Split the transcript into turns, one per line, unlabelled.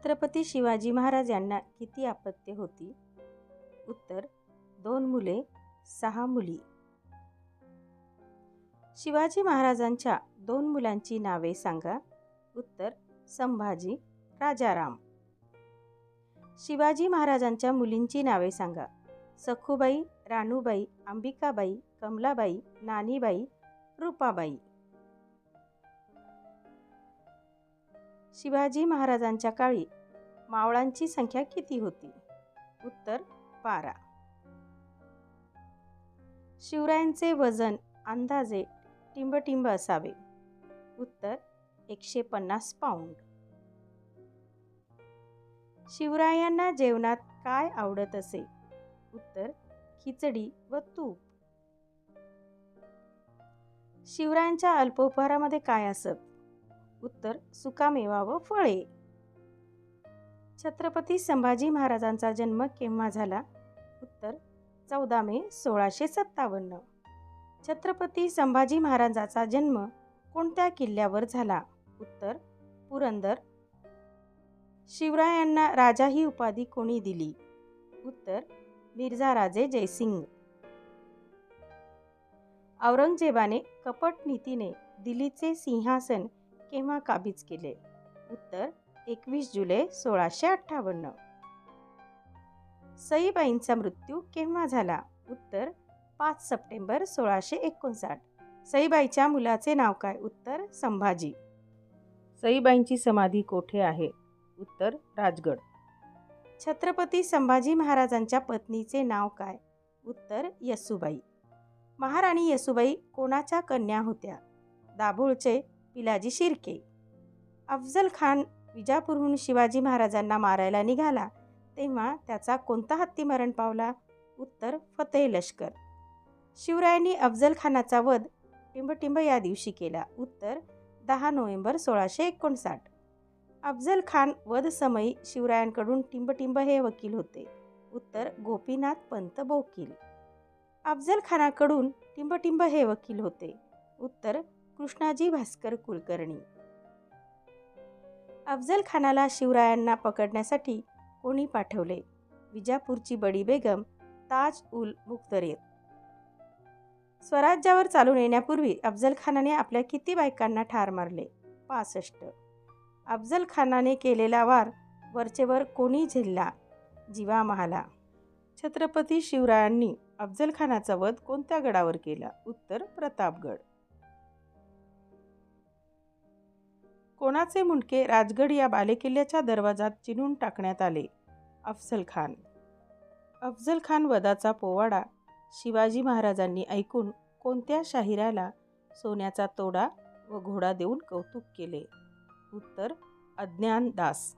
छत्रपती शिवाजी महाराज यांना किती अपत्ये होती? उत्तर 2 मुले 6 मुली. शिवाजी महाराजांच्या 2 मुलांची नावे सांगा. उत्तर संभाजी, राजाराम. शिवाजी महाराजांच्या मुलींची नावे सांगा. सखुबाई, राणूबाई, अंबिकाबाई, कमलाबाई, नानीबाई, रूपाबाई. शिवाजी महाराजांच्या काळी मावळांची संख्या किती होती? उत्तर 12. शिवरायांचे वजन अंदाजे टिंब असावे. उत्तर 150 पाऊंड. शिवरायांना जेवणात काय आवडत असे? उत्तर खिचडी व तूप. शिवरायांच्या अल्पोपहारामध्ये काय असत? उत्तर सुकामेवा व फळे. छत्रपती संभाजी महाराजांचा जन्म केव्हा झाला? उत्तर 14 मे 1657. छत्रपती संभाजी महाराजांचा जन्म कोणत्या किल्ल्यावर झाला? उत्तर पुरंदर. शिवरायांना राजा ही उपाधी कोणी दिली? उत्तर मिर्झा राजे जयसिंग. औरंगजेबाने कपट नीतीने दिल्लीचे सिंहासन केव्हा काबीज केले? उत्तर 21 जुलै 1658. सईबाईंचा मृत्यू केव्हा झाला? उत्तर 5 सप्टेंबर 1659. सईबाईच्या मुलाचे नाव काय? उत्तर संभाजी. सईबाईंची समाधी कोठे आहे? उत्तर राजगड. छत्रपती संभाजी महाराजांच्या पत्नीचे नाव काय? उत्तर येसूबाई. महाराणी येसूबाई कोणाच्या कन्या होत्या? दाभोळचे पिलाजी शिर्के. अफजल खान विजापूरहून शिवाजी महाराजांना मारायला निघाला तेव्हा त्याचा कोणता हत्ती मरण पावला? उत्तर फतेह लष्कर. शिवरायांनी अफजल खानाचा वध टिंब या दिवशी केला. उत्तर 10 नोव्हेंबर 1659. अफजल खान वध समयी शिवरायांकडून टिंब हे वकील होते. उत्तर गोपीनाथ पंत बोकील. अफजल खानाकडून टिंब हे वकील होते. उत्तर कृष्णाजी भास्कर कुलकर्णी. अफजल खानाला शिवरायांना पकडण्यासाठी कोणी पाठवले? विजापूरची बडी बेगम, ताज उल मुक्तरेर. स्वराज्यावर चालून येण्यापूर्वी अफजल खानाने आपल्या किती बायकांना ठार मारले? 65. अफजल खानाने केलेला वार वरचेवर कोणी झेलला? जिवा महाला. छत्रपती शिवरायांनी अफजल खानाचा वध कोणत्या गडावर केला? उत्तर प्रतापगड. कोणाचे मुंडके राजगड या बालेकिल्ल्याच्या दरवाजात चिणून टाकण्यात आले? अफजल खान. अफजल खान वधाचा पोवाडा शिवाजी महाराजांनी ऐकून कोणत्या शाहिराला सोन्याचा तोडा व घोडा देऊन कौतुक केले? उत्तर अज्ञान दास.